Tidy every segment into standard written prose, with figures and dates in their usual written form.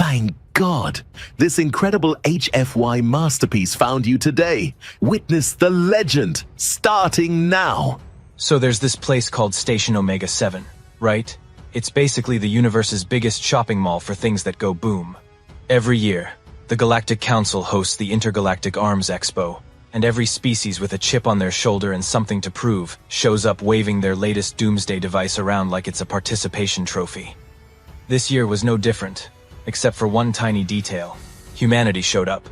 Thank God! This incredible HFY masterpiece found you today. Witness the legend, starting now. So there's this place called Station Omega 7, right? It's basically the universe's biggest shopping mall for things that go boom. Every year, the Galactic Council hosts the Intergalactic Arms Expo, and every species with a chip on their shoulder and something to prove shows up waving their latest doomsday device around like it's a participation trophy. This year was no different, except for one tiny detail. Humanity showed up.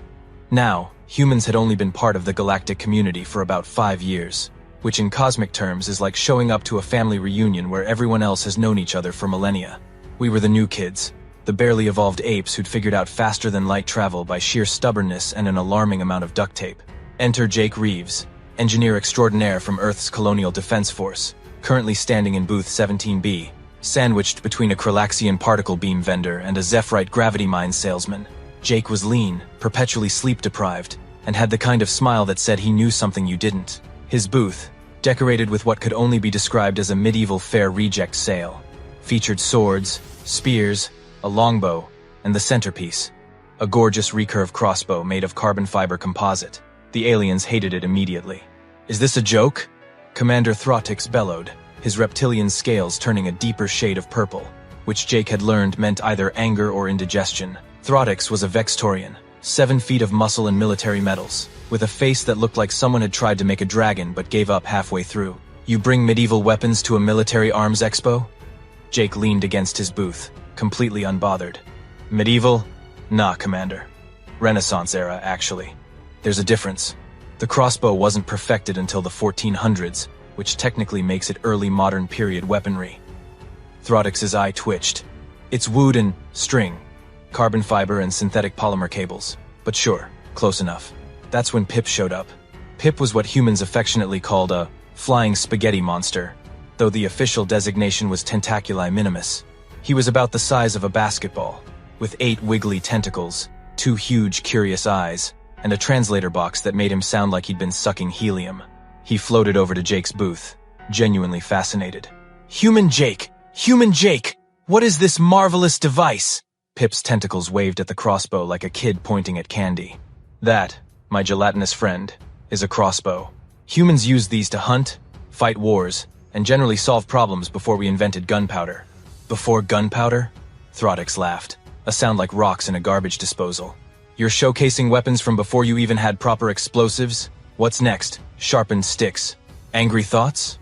Now, humans had only been part of the galactic community for about 5 years, which in cosmic terms is like showing up to a family reunion where everyone else has known each other for millennia. We were the new kids, the barely evolved apes who'd figured out faster than light travel by sheer stubbornness and an alarming amount of duct tape. Enter Jake Reeves, engineer extraordinaire from Earth's Colonial Defense Force, currently standing in booth 17B, sandwiched between a Kralaxian particle beam vendor and a Zephyrite gravity mine salesman. Jake was lean, perpetually sleep-deprived, and had the kind of smile that said he knew something you didn't. His booth, decorated with what could only be described as a medieval fair reject sale, featured swords, spears, a longbow, and the centerpiece, a gorgeous recurve crossbow made of carbon fiber composite. The aliens hated it immediately. "Is this a joke?" Commander Thrautix bellowed, his reptilian scales turning a deeper shade of purple, which Jake had learned meant either anger or indigestion. Thrautix was a Vextorian, 7 feet of muscle and military medals, with a face that looked like someone had tried to make a dragon but gave up halfway through. "You bring medieval weapons to a military arms expo?" Jake leaned against his booth, completely unbothered. "Medieval? Nah, Commander. Renaissance era, actually. There's a difference. The crossbow wasn't perfected until the 1400s, which technically makes it early modern period weaponry." Thrautix's eye twitched. "It's wood and string, carbon fiber and synthetic polymer cables. But sure, close enough." That's when Pip showed up. Pip was what humans affectionately called a flying spaghetti monster, though the official designation was Tentaculi minimus. He was about the size of a basketball, with 8 wiggly tentacles, 2 huge curious eyes, and a translator box that made him sound like he'd been sucking helium. He floated over to Jake's booth, genuinely fascinated. "Human Jake! Human Jake! What is this marvelous device?" Pip's tentacles waved at the crossbow like a kid pointing at candy. "That, my gelatinous friend, is a crossbow. Humans used these to hunt, fight wars, and generally solve problems before we invented gunpowder." "Before gunpowder?" Thrautix laughed, a sound like rocks in a garbage disposal. "You're showcasing weapons from before you even had proper explosives? What's next? Sharpened sticks? Angry thoughts?"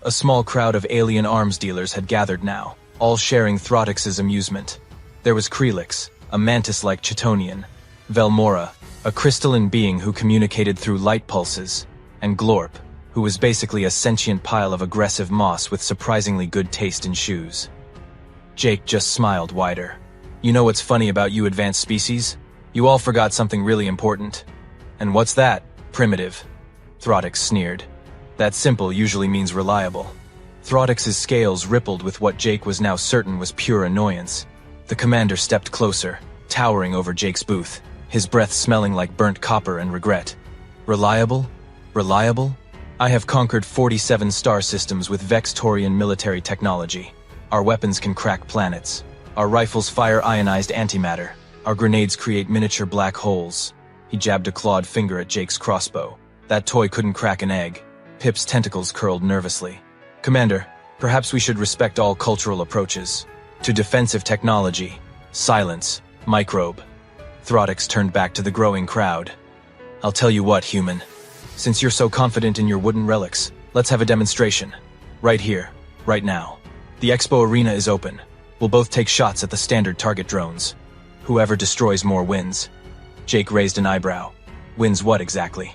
A small crowd of alien arms dealers had gathered now, all sharing Thrautix's amusement. There was Krelix, a mantis-like Chitonian, Velmora, a crystalline being who communicated through light pulses, and Glorp, who was basically a sentient pile of aggressive moss with surprisingly good taste in shoes. Jake just smiled wider. "You know what's funny about you advanced species? You all forgot something really important." "And what's that?" "Primitive." Thrautix sneered. That simple usually means reliable. Thrautix's scales rippled with what Jake was now certain was pure annoyance. The commander stepped closer, towering over Jake's booth, his breath smelling like burnt copper and regret. "Reliable? Reliable? I have conquered 47 star systems with Vextorian military technology. Our weapons can crack planets. Our rifles fire ionized antimatter. Our grenades create miniature black holes." He jabbed a clawed finger at Jake's crossbow. "That toy couldn't crack an egg." Pip's tentacles curled nervously. "Commander, perhaps we should respect all cultural approaches. To defensive technology, silence, microbe." Thrautix turned back to the growing crowd. "I'll tell you what, human. Since you're so confident in your wooden relics, let's have a demonstration. Right here, right now. The expo arena is open. We'll both take shots at the standard target drones. Whoever destroys more wins." Jake raised an eyebrow. "Wins what exactly?"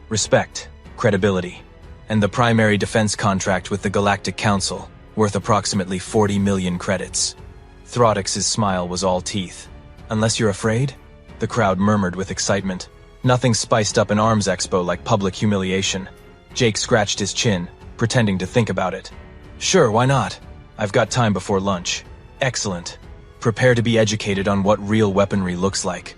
"Respect, credibility, and the primary defense contract with the Galactic Council, worth approximately 40 million credits." Thrautix's smile was all teeth. "Unless you're afraid?" The crowd murmured with excitement. Nothing spiced up an arms expo like public humiliation. Jake scratched his chin, pretending to think about it. "Sure, why not? I've got time before lunch." "Excellent. Prepare to be educated on what real weaponry looks like."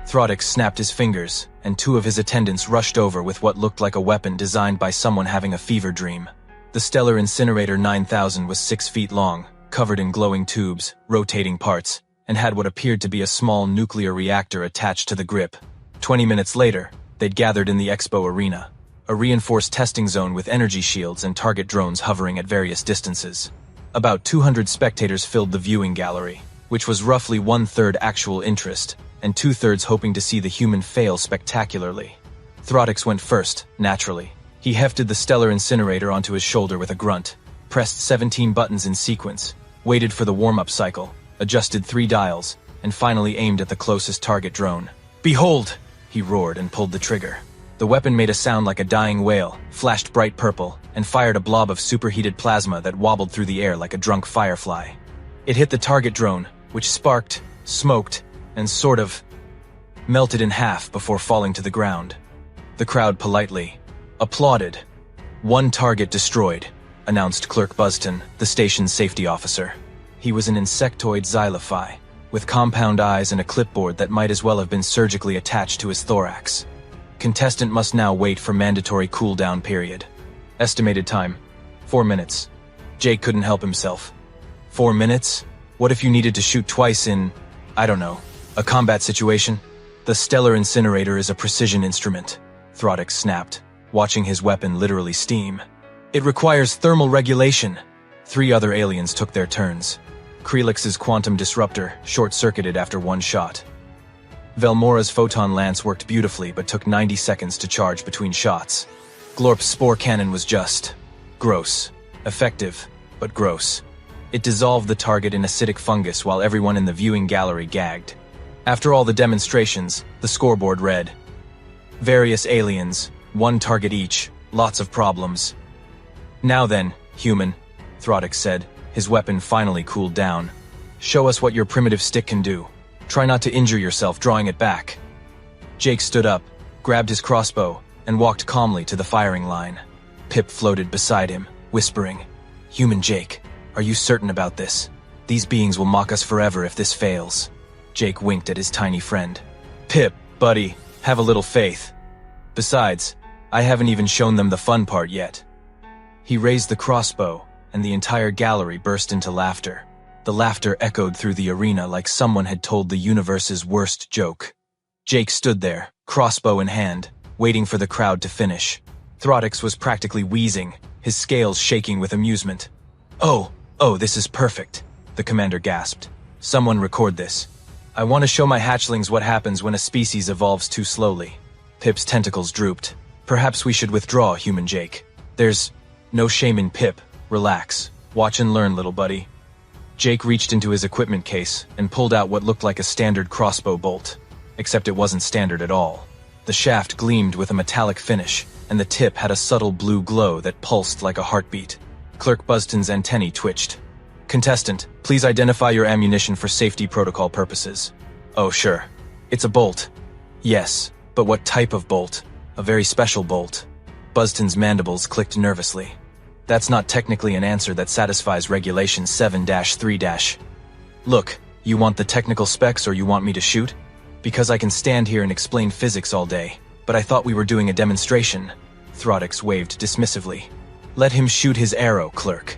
Thrautix snapped his fingers, and 2 of his attendants rushed over with what looked like a weapon designed by someone having a fever dream. The Stellar Incinerator 9000 was 6 feet long, covered in glowing tubes, rotating parts, and had what appeared to be a small nuclear reactor attached to the grip. 20 minutes later, they'd gathered in the expo arena, a reinforced testing zone with energy shields and target drones hovering at various distances. About 200 spectators filled the viewing gallery, which was roughly 1/3 actual interest, and 2/3 hoping to see the human fail spectacularly. Throdix went first, naturally. He hefted the stellar incinerator onto his shoulder with a grunt, pressed 17 buttons in sequence, waited for the warm-up cycle, adjusted 3 dials, and finally aimed at the closest target drone. "Behold!" he roared and pulled the trigger. The weapon made a sound like a dying whale, flashed bright purple, and fired a blob of superheated plasma that wobbled through the air like a drunk firefly. It hit the target drone, which sparked, smoked, and sort of melted in half before falling to the ground. The crowd politely applauded. "One target destroyed," announced Clerk Buston, the station's safety officer. He was an insectoid xylophi, with compound eyes and a clipboard that might as well have been surgically attached to his thorax. Contestant must now wait for mandatory cooldown period. Estimated time, 4 minutes. Jake couldn't help himself. 4 minutes? What if you needed to shoot twice in, I don't know, a combat situation? The stellar incinerator is a precision instrument, Throdix snapped, watching his weapon literally steam. It requires thermal regulation. 3 other aliens took their turns. Krelix's quantum disruptor short-circuited after 1 shot. Velmora's photon lance worked beautifully but took 90 seconds to charge between shots. Glorp's spore cannon was just gross. Effective, but gross. It dissolved the target in acidic fungus while everyone in the viewing gallery gagged. After all the demonstrations, the scoreboard read, "Various aliens, 1 target each, lots of problems." "Now then, human," Throdix said, his weapon finally cooled down. "Show us what your primitive stick can do. Try not to injure yourself drawing it back." Jake stood up, grabbed his crossbow, and walked calmly to the firing line. Pip floated beside him, whispering, "Human Jake, are you certain about this? These beings will mock us forever if this fails." Jake winked at his tiny friend. "Pip, buddy, have a little faith. Besides, I haven't even shown them the fun part yet." He raised the crossbow, and the entire gallery burst into laughter. The laughter echoed through the arena like someone had told the universe's worst joke. Jake stood there, crossbow in hand, waiting for the crowd to finish. Throdix was practically wheezing, his scales shaking with amusement. Oh, this is perfect," the commander gasped. "Someone record this. I want to show my hatchlings what happens when a species evolves too slowly." Pip's tentacles drooped. "Perhaps we should withdraw, human Jake. There's no shame in Pip. Relax. Watch and learn, little buddy." Jake reached into his equipment case and pulled out what looked like a standard crossbow bolt. Except it wasn't standard at all. The shaft gleamed with a metallic finish, and the tip had a subtle blue glow that pulsed like a heartbeat. Clerk Buston's antennae twitched. "Contestant, please identify your ammunition for safety protocol purposes." "Oh, sure. It's a bolt." "Yes, but what type of bolt? A very special bolt." Buston's mandibles clicked nervously. "That's not technically an answer that satisfies Regulation 7-3-. Look, you want the technical specs or you want me to shoot? Because I can stand here and explain physics all day, but I thought we were doing a demonstration." Throdix waved dismissively. "Let him shoot his arrow, clerk.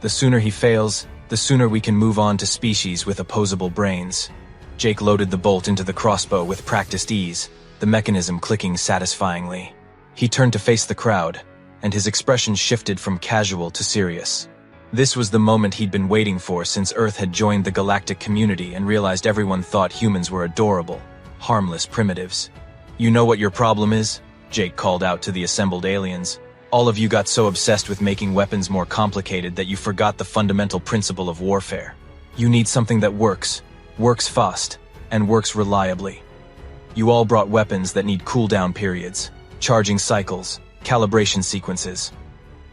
The sooner he fails, the sooner we can move on to species with opposable brains." Jake loaded the bolt into the crossbow with practiced ease, the mechanism clicking satisfyingly. He turned to face the crowd, and his expression shifted from casual to serious. This was the moment he'd been waiting for since Earth had joined the galactic community and realized everyone thought humans were adorable, harmless primitives. "You know what your problem is?" Jake called out to the assembled aliens. "All of you got so obsessed with making weapons more complicated that you forgot the fundamental principle of warfare. You need something that works fast, and works reliably. You all brought weapons that need cooldown periods, charging cycles, calibration sequences."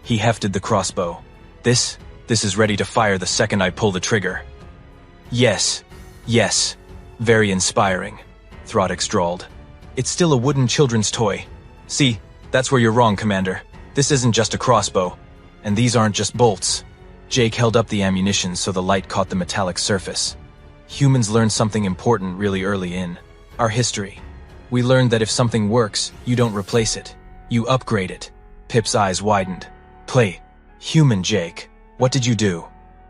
He hefted the crossbow. This is ready to fire the second I pull the trigger." Yes, very inspiring," Throdix drawled. "It's still a wooden children's toy. See, that's where you're wrong, Commander. This isn't just a crossbow, and these aren't just bolts." Jake held up the ammunition so the light caught the metallic surface. Humans learned something important really early in our history. We learned that if something works, you don't replace it. You upgrade it. Pip's eyes widened. "Play. Human Jake, what did you do?"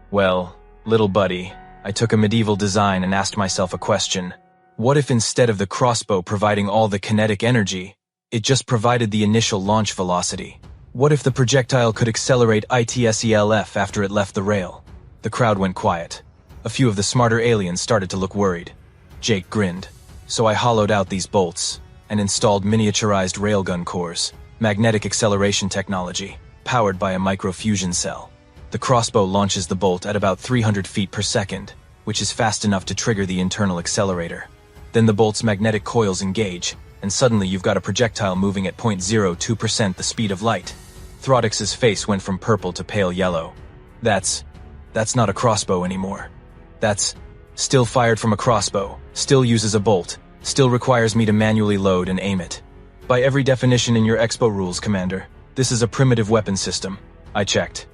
"Well, little buddy, I took a medieval design and asked myself a question. What if instead of the crossbow providing all the kinetic energy, it just provided the initial launch velocity? What if the projectile could accelerate ITSELF after it left the rail? The crowd went quiet. A few of the smarter aliens started to look worried. Jake grinned. So I hollowed out these bolts and installed miniaturized railgun cores, magnetic acceleration technology, powered by a microfusion cell. The crossbow launches the bolt at about 300 feet per second, which is fast enough to trigger the internal accelerator. Then the bolt's magnetic coils engage, and suddenly you've got a projectile moving at 0.02% the speed of light. Throdix's face went from purple to pale yellow. That's not a crossbow anymore. That's still fired from a crossbow, still uses a bolt, still requires me to manually load and aim it. By every definition in your Expo rules, Commander, this is a primitive weapon system. I checked.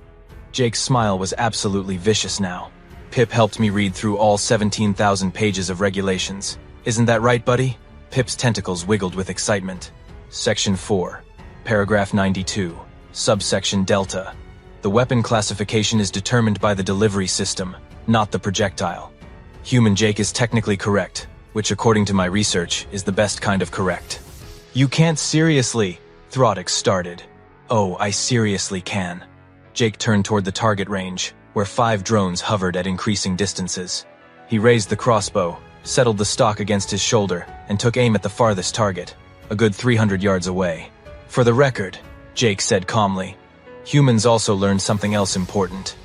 Jake's smile was absolutely vicious now. Pip helped me read through all 17,000 pages of regulations. Isn't that right, buddy? Pip's tentacles wiggled with excitement. Section 4. Paragraph 92. Subsection Delta. The weapon classification is determined by the delivery system, not the projectile. Human Jake is technically correct, which according to my research is the best kind of correct. You can't seriously, Throdix started. Oh, I seriously can. Jake turned toward the target range, where 5 drones hovered at increasing distances. He raised the crossbow, settled the stock against his shoulder, and took aim at the farthest target, a good 300 yards away. For the record, Jake said calmly, humans also learned something else important.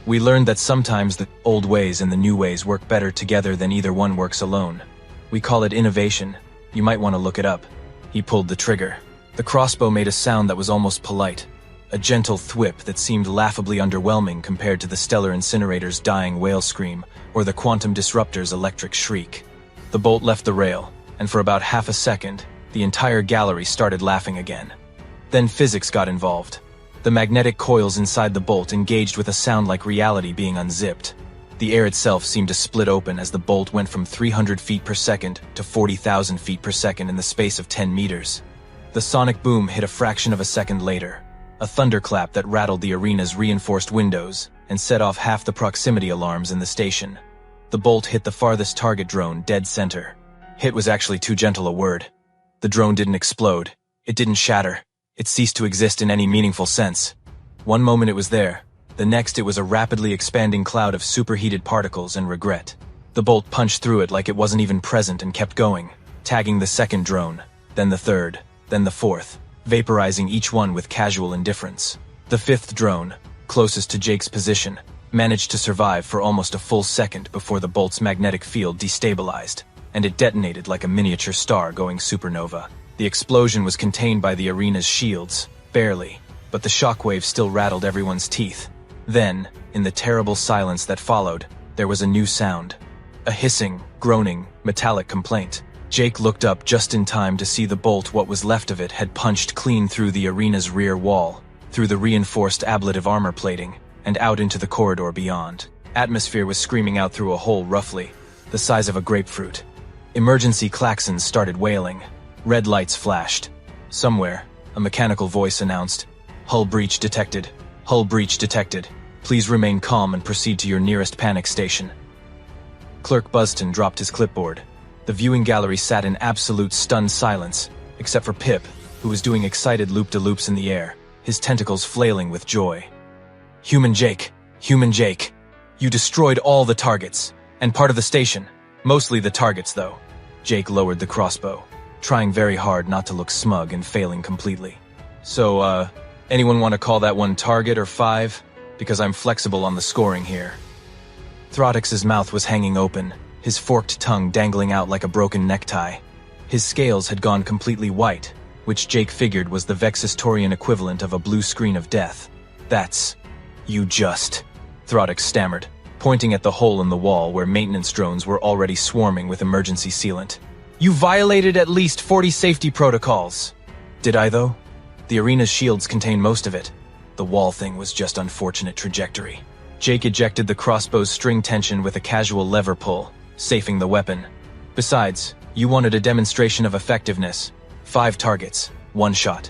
We learned that sometimes the old ways and the new ways work better together than either one works alone. We call it innovation. You might want to look it up. He pulled the trigger. The crossbow made a sound that was almost polite, a gentle thwip that seemed laughably underwhelming compared to the stellar incinerator's dying wail scream or the quantum disruptor's electric shriek. The bolt left the rail, and for about half a second, the entire gallery started laughing again. Then physics got involved. The magnetic coils inside the bolt engaged with a sound like reality being unzipped. The air itself seemed to split open as the bolt went from 300 feet per second to 40,000 feet per second in the space of 10 meters. The sonic boom hit a fraction of a second later, a thunderclap that rattled the arena's reinforced windows and set off half the proximity alarms in the station. The bolt hit the farthest target drone dead center. Hit was actually too gentle a word. The drone didn't explode. It didn't shatter. It ceased to exist in any meaningful sense. One moment it was there. The next it was a rapidly expanding cloud of superheated particles and regret. The bolt punched through it like it wasn't even present and kept going, tagging the second drone, then the third, then the fourth, vaporizing each one with casual indifference. The fifth drone, closest to Jake's position, managed to survive for almost a full second before the bolt's magnetic field destabilized, and it detonated like a miniature star going supernova. The explosion was contained by the arena's shields, barely, but the shockwave still rattled everyone's teeth. Then, in the terrible silence that followed, there was a new sound. A hissing, groaning, metallic complaint. Jake looked up just in time to see the bolt, what was left of it, had punched clean through the arena's rear wall, through the reinforced ablative armor plating, and out into the corridor beyond. Atmosphere was screaming out through a hole roughly the size of a grapefruit. Emergency klaxons started wailing. Red lights flashed. Somewhere, a mechanical voice announced, "Hull breach detected. Hull breach detected. Please remain calm and proceed to your nearest panic station." Clerk Buston dropped his clipboard. The viewing gallery sat in absolute stunned silence, except for Pip, who was doing excited loop-de-loops in the air, his tentacles flailing with joy. Human Jake, you destroyed all the targets, and part of the station. Mostly the targets, though. Jake lowered the crossbow, trying very hard not to look smug and failing completely. So, anyone want to call that one target or 5? Because I'm flexible on the scoring here. Throdix's mouth was hanging open, his forked tongue dangling out like a broken necktie. His scales had gone completely white, which Jake figured was the Vexistorian equivalent of a blue screen of death. "That's... you just..." Throdix stammered, pointing at the hole in the wall where maintenance drones were already swarming with emergency sealant. "You violated at least 40 safety protocols." Did I, though? The arena's shields contained most of it. The wall thing was just unfortunate trajectory. Jake ejected the crossbow's string tension with a casual lever pull, safing the weapon. Besides, you wanted a demonstration of effectiveness. 5 targets, 1 shot.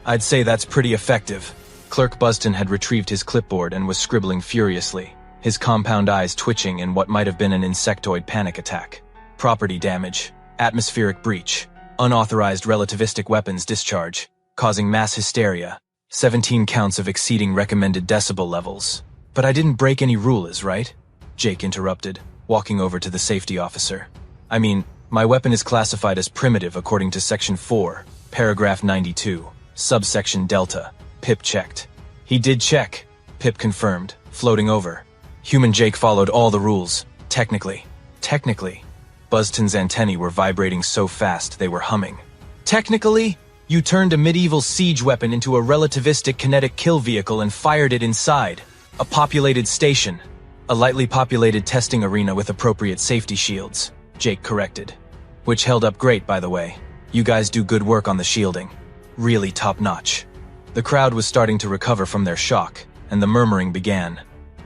I'd say that's pretty effective. Clerk Buston had retrieved his clipboard and was scribbling furiously. his compound eyes twitching in what might have been an insectoid panic attack. Property damage, atmospheric breach, unauthorized relativistic weapons discharge, causing mass hysteria, 17 counts of exceeding recommended decibel levels. But I didn't break any rules, right? Jake interrupted, walking over to the safety officer. I mean, my weapon is classified as primitive according to Section 4, Paragraph 92, Subsection Delta. Pip checked. He did check, Pip confirmed, floating over. Human Jake followed all the rules. Technically. Buzzton's antennae were vibrating so fast they were humming. Technically, you turned a medieval siege weapon into a relativistic kinetic kill vehicle and fired it inside a populated station. A lightly populated testing arena with appropriate safety shields, Jake corrected. Which held up great, by the way. You guys do good work on the shielding. Really top-notch. The crowd was starting to recover from their shock, and the murmuring began.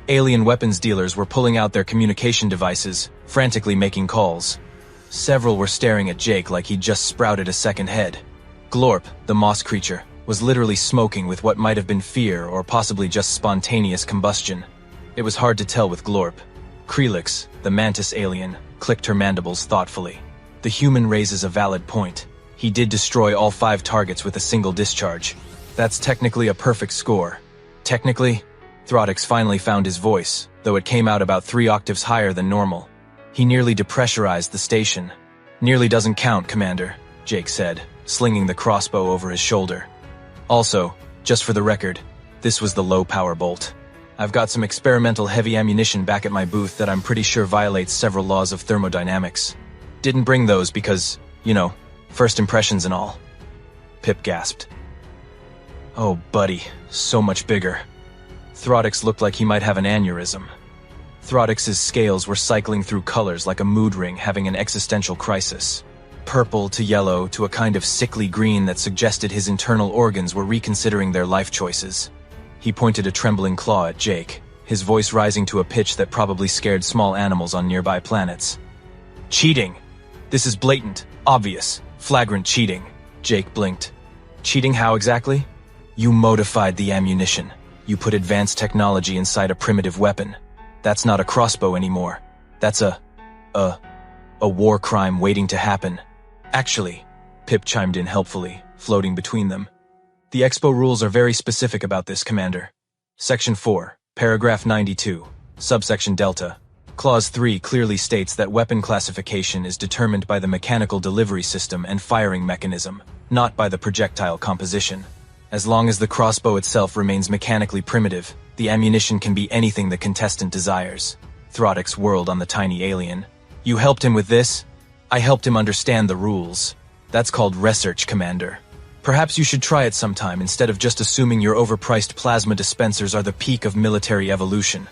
Alien weapons dealers were pulling out their communication devices, frantically making calls. Several were staring at Jake like he'd just sprouted a second head. Glorp, the moss creature, was literally smoking with what might have been fear or possibly just spontaneous combustion. It was hard to tell with Glorp. Krelix, the mantis alien, clicked her mandibles thoughtfully. The human raises a valid point. He did destroy all 5 targets with a single discharge. That's technically a perfect score. Technically, Throdix finally found his voice, though it came out about 3 octaves higher than normal. He nearly depressurized the station. Nearly doesn't count, Commander, Jake said, slinging the crossbow over his shoulder. Also, just for the record, this was the low-power bolt. I've got some experimental heavy ammunition back at my booth that I'm pretty sure violates several laws of thermodynamics. Didn't bring those because, you know, first impressions and all. Pip gasped. Oh, buddy, so much bigger. Throdix looked like he might have an aneurysm. Throdix's scales were cycling through colors like a mood ring having an existential crisis. Purple to yellow to a kind of sickly green that suggested his internal organs were reconsidering their life choices. He pointed a trembling claw at Jake, his voice rising to a pitch that probably scared small animals on nearby planets. Cheating! This is blatant, obvious, flagrant cheating. Jake blinked. Cheating how exactly? You modified the ammunition. You put advanced technology inside a primitive weapon. That's not a crossbow anymore. That's a war crime waiting to happen. Actually, Pip chimed in helpfully, floating between them. The Expo rules are very specific about this, Commander. Section 4, Paragraph 92, Subsection Delta. Clause 3 clearly states that weapon classification is determined by the mechanical delivery system and firing mechanism, not by the projectile composition. As long as the crossbow itself remains mechanically primitive, the ammunition can be anything the contestant desires. Throdix whirled on the tiny alien. You helped him with this? I helped him understand the rules. That's called research, Commander. Perhaps you should try it sometime instead of just assuming your overpriced plasma dispensers are the peak of military evolution.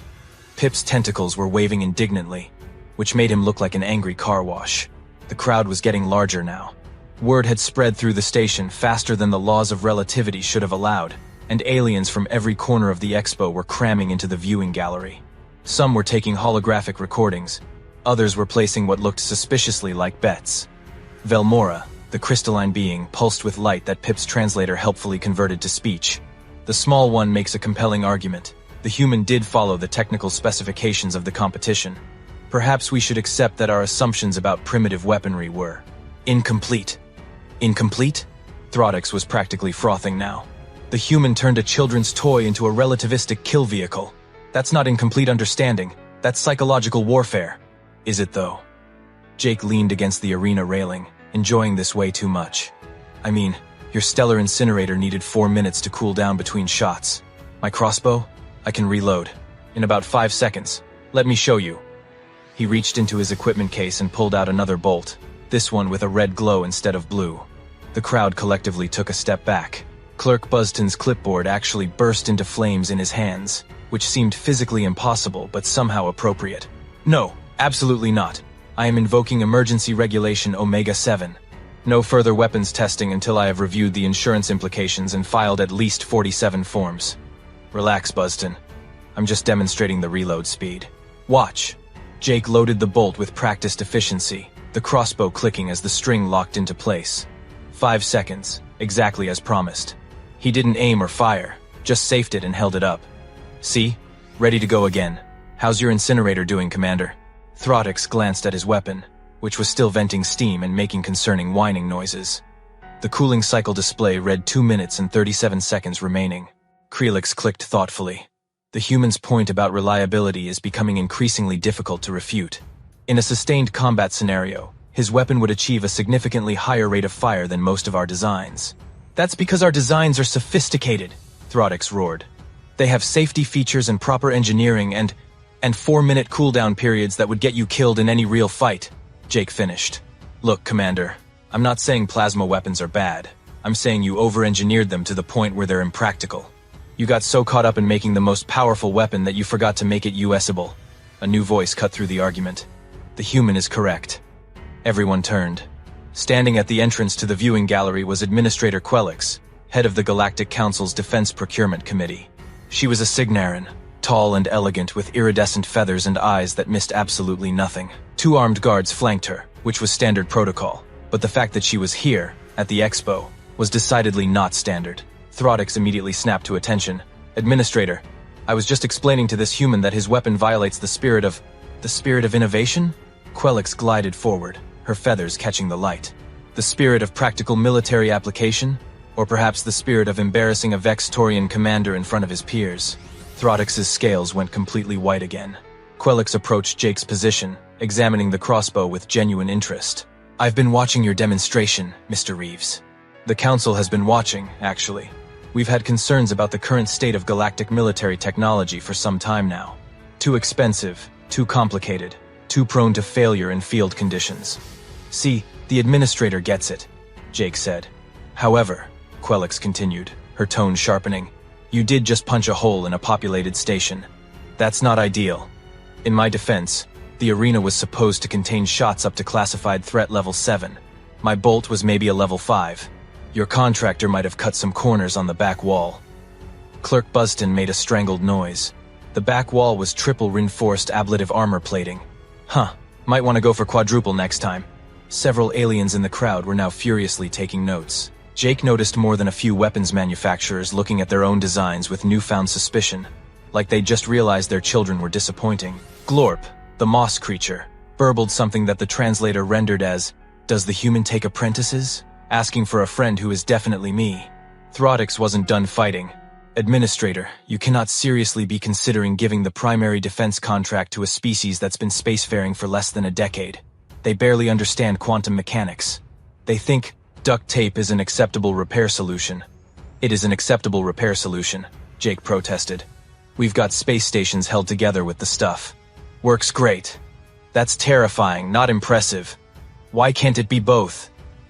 Pip's tentacles were waving indignantly, which made him look like an angry car wash. The crowd was getting larger now. Word had spread through the station faster than the laws of relativity should have allowed, and aliens from every corner of the expo were cramming into the viewing gallery. Some were taking holographic recordings. Others were placing what looked suspiciously like bets. Velmora, the crystalline being, pulsed with light that Pip's translator helpfully converted to speech. The small one makes a compelling argument. The human did follow the technical specifications of the competition. Perhaps we should accept that our assumptions about primitive weaponry were incomplete. Incomplete? Throdix was practically frothing now. The human turned a children's toy into a relativistic kill vehicle. That's not incomplete understanding. That's psychological warfare. Is it though? Jake leaned against the arena railing, enjoying this way too much. I mean, your stellar incinerator needed 4 minutes to cool down between shots. My crossbow? I can reload. In about 5 seconds. Let me show you. He reached into his equipment case and pulled out another bolt, this one with a red glow instead of blue. The crowd collectively took a step back. Clerk Buzzton's clipboard actually burst into flames in his hands, which seemed physically impossible but somehow appropriate. No, absolutely not. I am invoking emergency regulation Omega-7. No further weapons testing until I have reviewed the insurance implications and filed at least 47 forms. Relax, Buzzton. I'm just demonstrating the reload speed. Watch. Jake loaded the bolt with practiced efficiency, the crossbow clicking as the string locked into place. 5 seconds, exactly as promised. He didn't aim or fire, just safed it and held it up. See? Ready to go again. How's your incinerator doing, Commander? Throdix glanced at his weapon, which was still venting steam and making concerning whining noises. The cooling cycle display read 2 minutes and 37 seconds remaining. Krelix clicked thoughtfully. The human's point about reliability is becoming increasingly difficult to refute. In a sustained combat scenario, his weapon would achieve a significantly higher rate of fire than most of our designs. That's because our designs are sophisticated, Throdix roared. They have safety features and proper engineering and 4-minute cooldown periods that would get you killed in any real fight, Jake finished. Look, Commander, I'm not saying plasma weapons are bad. I'm saying you over-engineered them to the point where they're impractical. You got so caught up in making the most powerful weapon that you forgot to make it usable. A new voice cut through the argument. The human is correct. Everyone turned. Standing at the entrance to the viewing gallery was Administrator Quelix, head of the Galactic Council's Defense Procurement Committee. She was a Signarin, tall and elegant with iridescent feathers and eyes that missed absolutely nothing. 2 armed guards flanked her, which was standard protocol, but the fact that she was here, at the expo, was decidedly not standard. Throdix immediately snapped to attention. Administrator, I was just explaining to this human that his weapon violates the spirit of innovation? Quelix glided forward, her feathers catching the light. The spirit of practical military application? Or perhaps the spirit of embarrassing a Vextorian commander in front of his peers? Throdix's scales went completely white again. Quelix approached Jake's position, examining the crossbow with genuine interest. I've been watching your demonstration, Mr. Reeves. The Council has been watching, actually. We've had concerns about the current state of galactic military technology for some time now. Too expensive, too complicated, too prone to failure in field conditions. See, the Administrator gets it, Jake said. However, Quelix continued, her tone sharpening, you did just punch a hole in a populated station. That's not ideal. In my defense, the arena was supposed to contain shots up to classified threat level 7. My bolt was maybe a level 5. Your contractor might have cut some corners on the back wall. Clerk Buston made a strangled noise. The back wall was triple reinforced ablative armor plating. Might want to go for quadruple next time. Several aliens in the crowd were now furiously taking notes. Jake noticed more than a few weapons manufacturers looking at their own designs with newfound suspicion, like they'd just realized their children were disappointing. Glorp, the moss creature, burbled something that the translator rendered as, "Does the human take apprentices?" asking for a friend who is definitely me. Throdix wasn't done fighting. Administrator, you cannot seriously be considering giving the primary defense contract to a species that's been spacefaring for less than a decade. They barely understand quantum mechanics. They think duct tape is an acceptable repair solution. It is an acceptable repair solution, Jake protested. We've got space stations held together with the stuff. Works great. That's terrifying, not impressive. Why can't it be both?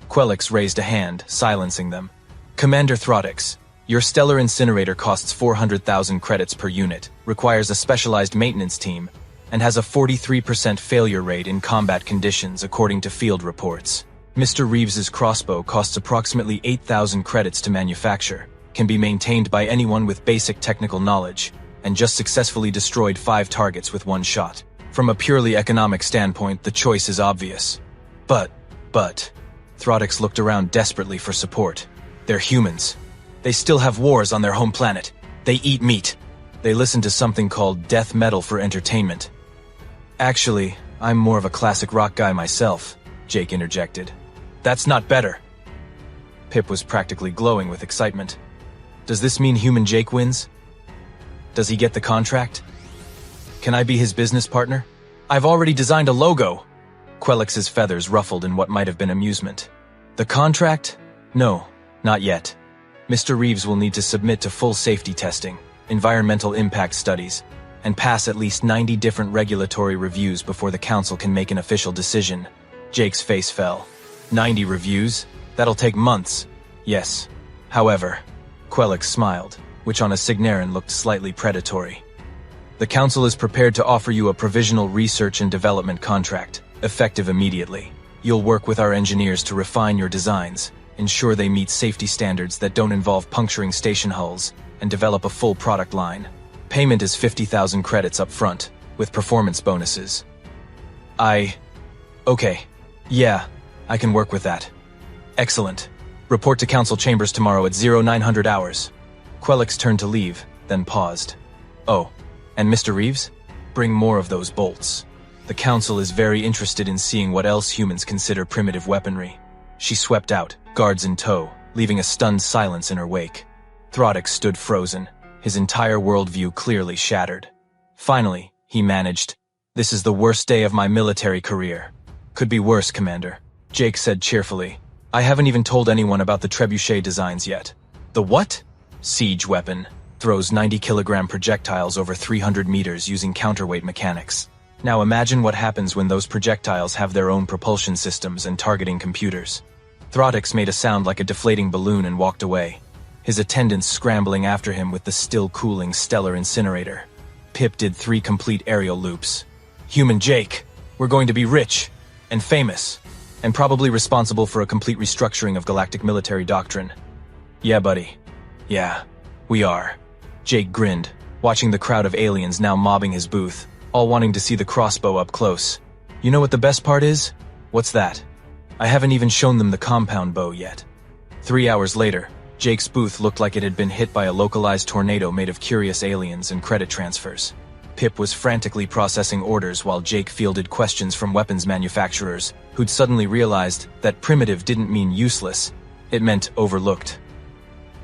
Quelix raised a hand, silencing them. Commander Throdix, your stellar incinerator costs 400,000 credits per unit, requires a specialized maintenance team, and has a 43% failure rate in combat conditions according to field reports. Mr. Reeves's crossbow costs approximately 8,000 credits to manufacture, can be maintained by anyone with basic technical knowledge, and just successfully destroyed 5 targets with 1 shot. From a purely economic standpoint, the choice is obvious. But, Throdix looked around desperately for support. They're humans. They still have wars on their home planet. They eat meat. They listen to something called death metal for entertainment. Actually, I'm more of a classic rock guy myself, Jake interjected. That's not better. Pip was practically glowing with excitement. Does this mean human Jake wins? Does he get the contract? Can I be his business partner? I've already designed a logo. Quelix's feathers ruffled in what might have been amusement. The contract? No, not yet. Mr. Reeves will need to submit to full safety testing, environmental impact studies, and pass at least 90 different regulatory reviews before the council can make an official decision. Jake's face fell. 90 reviews? That'll take months. Yes. However, Quelix smiled, which on a Signarin looked slightly predatory. The council is prepared to offer you a provisional research and development contract, effective immediately. You'll work with our engineers to refine your designs, ensure they meet safety standards that don't involve puncturing station hulls, and develop a full product line. Payment is 50,000 credits up front, with performance bonuses. Okay. Yeah, I can work with that. Excellent. Report to council chambers tomorrow at 0900 hours. Quelix turned to leave, then paused. Oh, and Mr. Reeves? Bring more of those bolts. The Council is very interested in seeing what else humans consider primitive weaponry. She swept out, guards in tow, leaving a stunned silence in her wake. Throdix stood frozen, his entire worldview clearly shattered. Finally, he managed. "This is the worst day of my military career." "Could be worse, Commander," Jake said cheerfully. "I haven't even told anyone about the trebuchet designs yet." "The what?" "Siege weapon. Throws 90-kilogram projectiles over 300 meters using counterweight mechanics. Now imagine what happens when those projectiles have their own propulsion systems and targeting computers." Throdix made a sound like a deflating balloon and walked away, his attendants scrambling after him with the still-cooling stellar incinerator. Pip did 3 complete aerial loops. "Human Jake, we're going to be rich and famous, and probably responsible for a complete restructuring of galactic military doctrine." "Yeah, buddy. Yeah, we are." Jake grinned, watching the crowd of aliens now mobbing his booth, all wanting to see the crossbow up close. "You know what the best part is?" "What's that?" "I haven't even shown them the compound bow yet." 3 hours later, Jake's booth looked like it had been hit by a localized tornado made of curious aliens and credit transfers. Pip was frantically processing orders while Jake fielded questions from weapons manufacturers who'd suddenly realized that primitive didn't mean useless, it meant overlooked.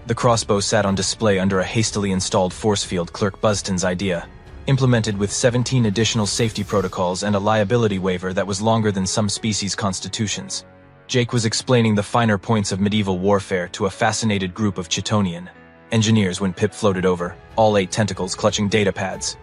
The crossbow sat on display under a hastily installed force field Clerk Buston's idea, implemented with 17 additional safety protocols and a liability waiver that was longer than some species' constitutions. Jake was explaining the finer points of medieval warfare to a fascinated group of Chitonian engineers when Pip floated over, all 8 tentacles clutching data pads.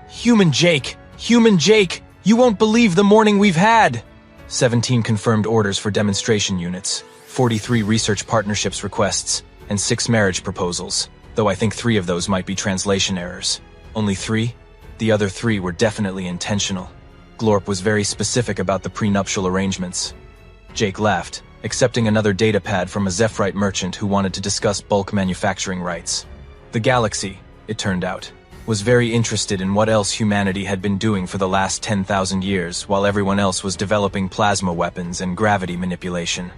"Human Jake! Human Jake! You won't believe the morning we've had!" 17 confirmed orders for demonstration units, 43 research partnerships requests, and 6 marriage proposals, though I think 3 of those might be translation errors. Only 3? The other 3 were definitely intentional. Glorp was very specific about the prenuptial arrangements. Jake laughed, accepting another datapad from a Zephyrite merchant who wanted to discuss bulk manufacturing rights. The galaxy, it turned out, was very interested in what else humanity had been doing for the last 10,000 years while everyone else was developing plasma weapons and gravity manipulation.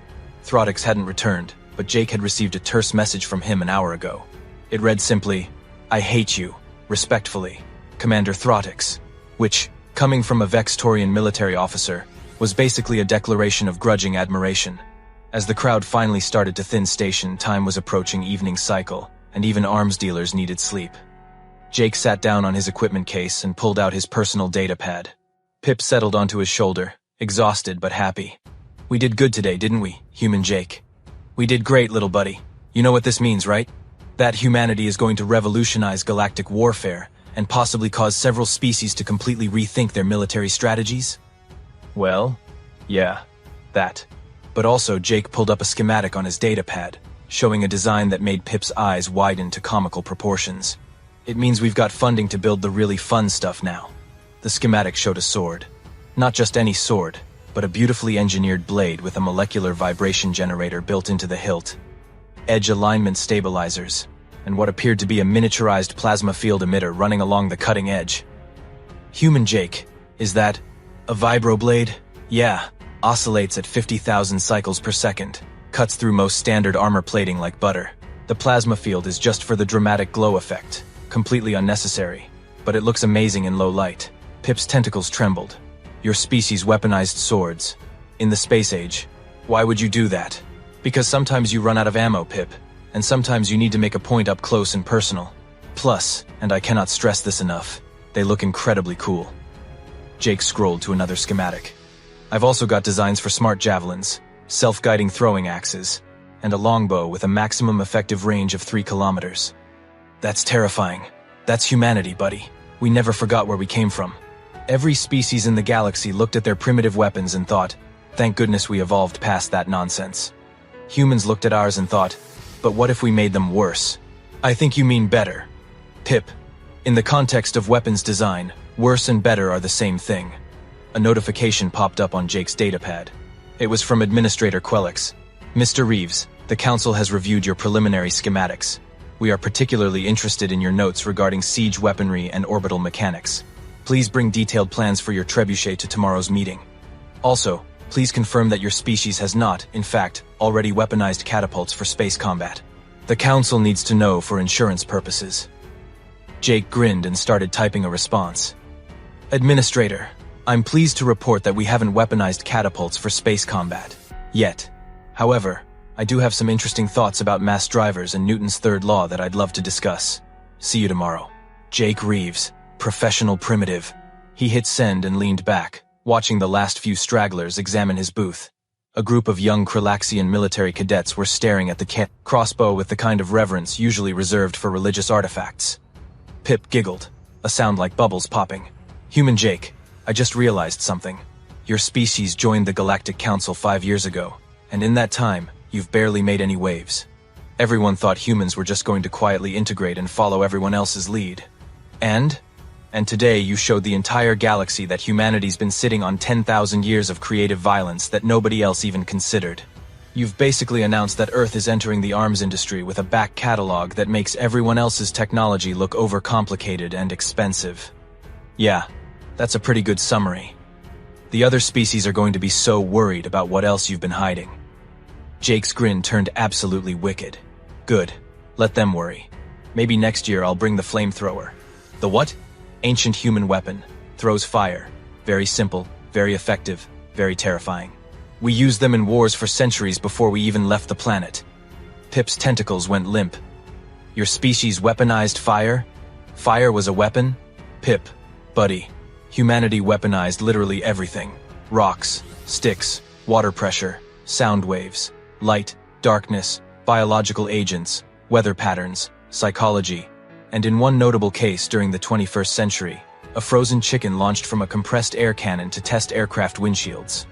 Throdix hadn't returned, but Jake had received a terse message from him an hour ago. It read simply, "I hate you. Respectfully, Commander Throdix," which, coming from a Vextorian military officer, was basically a declaration of grudging admiration. As the crowd finally started to thin station, time was approaching evening cycle, and even arms dealers needed sleep. Jake sat down on his equipment case and pulled out his personal datapad. Pip settled onto his shoulder, exhausted but happy. "We did good today, didn't we, Human Jake?" "We did great, little buddy. You know what this means, right? That humanity is going to revolutionize galactic warfare and possibly cause several species to completely rethink their military strategies?" "Well, yeah, that." But also Jake pulled up a schematic on his datapad, showing a design that made Pip's eyes widen to comical proportions. "It means we've got funding to build the really fun stuff now." The schematic showed a sword. Not just any sword, but a beautifully engineered blade with a molecular vibration generator built into the hilt, edge alignment stabilizers, and what appeared to be a miniaturized plasma field emitter running along the cutting edge. "Human Jake, is that a vibroblade?" "Yeah, oscillates at 50,000 cycles per second, cuts through most standard armor plating like butter. The plasma field is just for the dramatic glow effect, completely unnecessary, but it looks amazing in low light." Pip's tentacles trembled. "Your species weaponized swords. In the space age. Why would you do that?" "Because sometimes you run out of ammo, Pip, and sometimes you need to make a point up close and personal. Plus, and I cannot stress this enough, they look incredibly cool." Jake scrolled to another schematic. "I've also got designs for smart javelins, self-guiding throwing axes, and a longbow with a maximum effective range of 3 kilometers. That's terrifying. That's humanity, buddy. We never forgot where we came from. Every species in the galaxy looked at their primitive weapons and thought, thank goodness we evolved past that nonsense. Humans looked at ours and thought, but what if we made them worse? I think you mean better. Pip, in the context of weapons design, worse and better are the same thing." A notification popped up on Jake's datapad. It was from Administrator Quelix. "Mr. Reeves, the Council has reviewed your preliminary schematics. We are particularly interested in your notes regarding siege weaponry and orbital mechanics. Please bring detailed plans for your trebuchet to tomorrow's meeting. Also, please confirm that your species has not, in fact, already weaponized catapults for space combat. The Council needs to know for insurance purposes." Jake grinned and started typing a response. Administrator, I'm pleased to report that we haven't weaponized catapults for space combat. Yet. However, I do have some interesting thoughts about mass drivers and Newton's third law that I'd love to discuss. See you tomorrow. Jake Reeves, professional primitive. He hit send and leaned back, watching the last few stragglers examine his booth. A group of young Kralaxian military cadets were staring at the crossbow with the kind of reverence usually reserved for religious artifacts. Pip giggled, a sound like bubbles popping. Human Jake, I just realized something. Your species joined the Galactic Council 5 years ago, and in that time, you've barely made any waves. Everyone thought humans were just going to quietly integrate and follow everyone else's lead. And today you showed the entire galaxy that humanity's been sitting on 10,000 years of creative violence that nobody else even considered. You've basically announced that Earth is entering the arms industry with a back catalog that makes everyone else's technology look overcomplicated and expensive. Yeah, that's a pretty good summary. The other species are going to be so worried about what else you've been hiding. Jake's grin turned absolutely wicked. Good. Let them worry. Maybe next year I'll bring the flamethrower. The what? Ancient human weapon. Throws fire. Very simple, very effective, very terrifying. We used them in wars for centuries before we even left the planet. Pip's tentacles went limp. Your species weaponized fire? Fire was a weapon? Pip, buddy. Humanity weaponized literally everything. Rocks, sticks, water pressure, sound waves, light, darkness, biological agents, weather patterns, psychology, and in one notable case during the 21st century, a frozen chicken launched from a compressed air cannon to test aircraft windshields.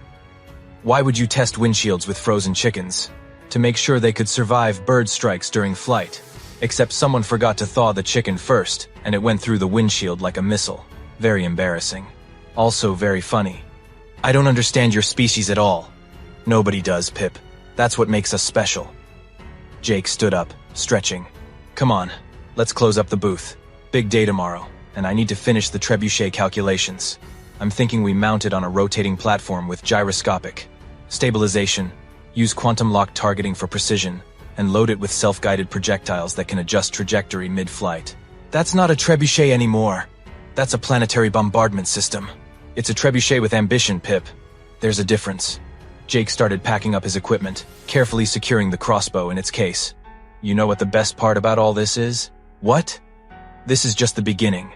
Why would you test windshields with frozen chickens? To make sure they could survive bird strikes during flight. Except someone forgot to thaw the chicken first, and it went through the windshield like a missile. Very embarrassing. Also very funny. I don't understand your species at all. Nobody does, Pip. That's what makes us special. Jake stood up, stretching. Come on, let's close up the booth. Big day tomorrow, and I need to finish the trebuchet calculations. I'm thinking we mount it on a rotating platform with gyroscopic stabilization, use quantum lock targeting for precision, and load it with self-guided projectiles that can adjust trajectory mid-flight. That's not a trebuchet anymore. That's a planetary bombardment system. It's a trebuchet with ambition, Pip. There's a difference. Jake started packing up his equipment, carefully securing the crossbow in its case. You know what the best part about all this is? What? This is just the beginning.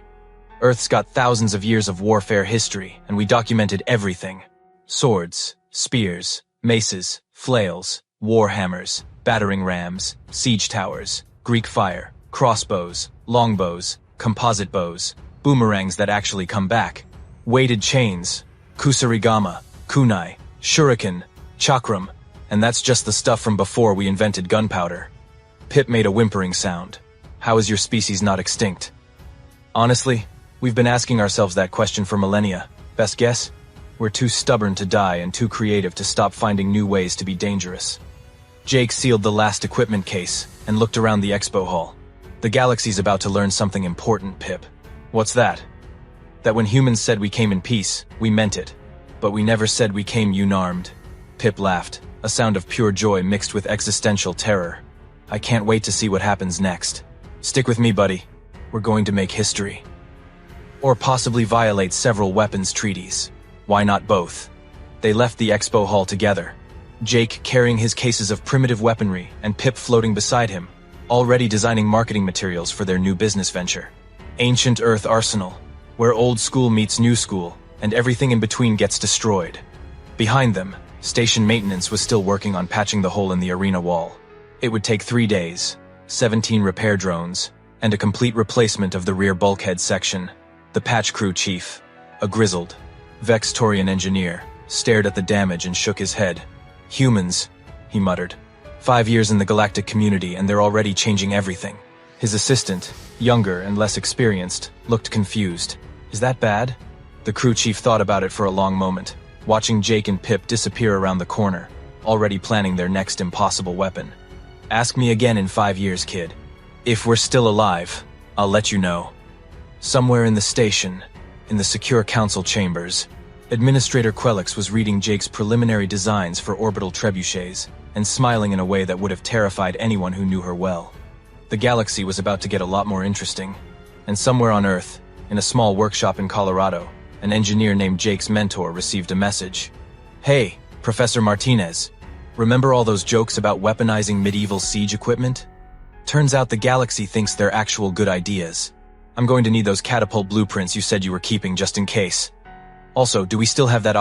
Earth's got thousands of years of warfare history, and we documented everything. Swords, spears, maces, flails, war hammers, battering rams, siege towers, Greek fire, crossbows, longbows, composite bows, boomerangs that actually come back, weighted chains, kusarigama, kunai, shuriken, chakram, and that's just the stuff from before we invented gunpowder. Pip made a whimpering sound. How is your species not extinct? Honestly, we've been asking ourselves that question for millennia. Best guess? We're too stubborn to die and too creative to stop finding new ways to be dangerous. Jake sealed the last equipment case and looked around the expo hall. The galaxy's about to learn something important, Pip. What's that? That when humans said we came in peace, we meant it. But we never said we came unarmed. Pip laughed, a sound of pure joy mixed with existential terror. I can't wait to see what happens next. Stick with me, buddy. We're going to make history. Or possibly violate several weapons treaties. Why not both? They left the expo hall together. Jake carrying his cases of primitive weaponry and Pip floating beside him, already designing marketing materials for their new business venture. Ancient Earth Arsenal, where old school meets new school, and everything in between gets destroyed. Behind them, station maintenance was still working on patching the hole in the arena wall. It would take 3 days, 17 repair drones, and a complete replacement of the rear bulkhead section. The patch crew chief, a grizzled, Vextorian engineer, stared at the damage and shook his head. Humans, he muttered. 5 years in the galactic community and they're already changing everything. His assistant, younger and less experienced, looked confused. Is that bad? The crew chief thought about it for a long moment, watching Jake and Pip disappear around the corner, already planning their next impossible weapon. Ask me again in 5 years, kid. If we're still alive, I'll let you know. Somewhere in the station, in the secure council chambers, Administrator Quelix was reading Jake's preliminary designs for orbital trebuchets and smiling in a way that would have terrified anyone who knew her well. The galaxy was about to get a lot more interesting, and somewhere on Earth, in a small workshop in Colorado, an engineer named Jake's mentor received a message. Hey, Professor Martinez, remember all those jokes about weaponizing medieval siege equipment? Turns out the galaxy thinks they're actual good ideas. I'm going to need those catapult blueprints you said you were keeping just in case. Also, do we still have that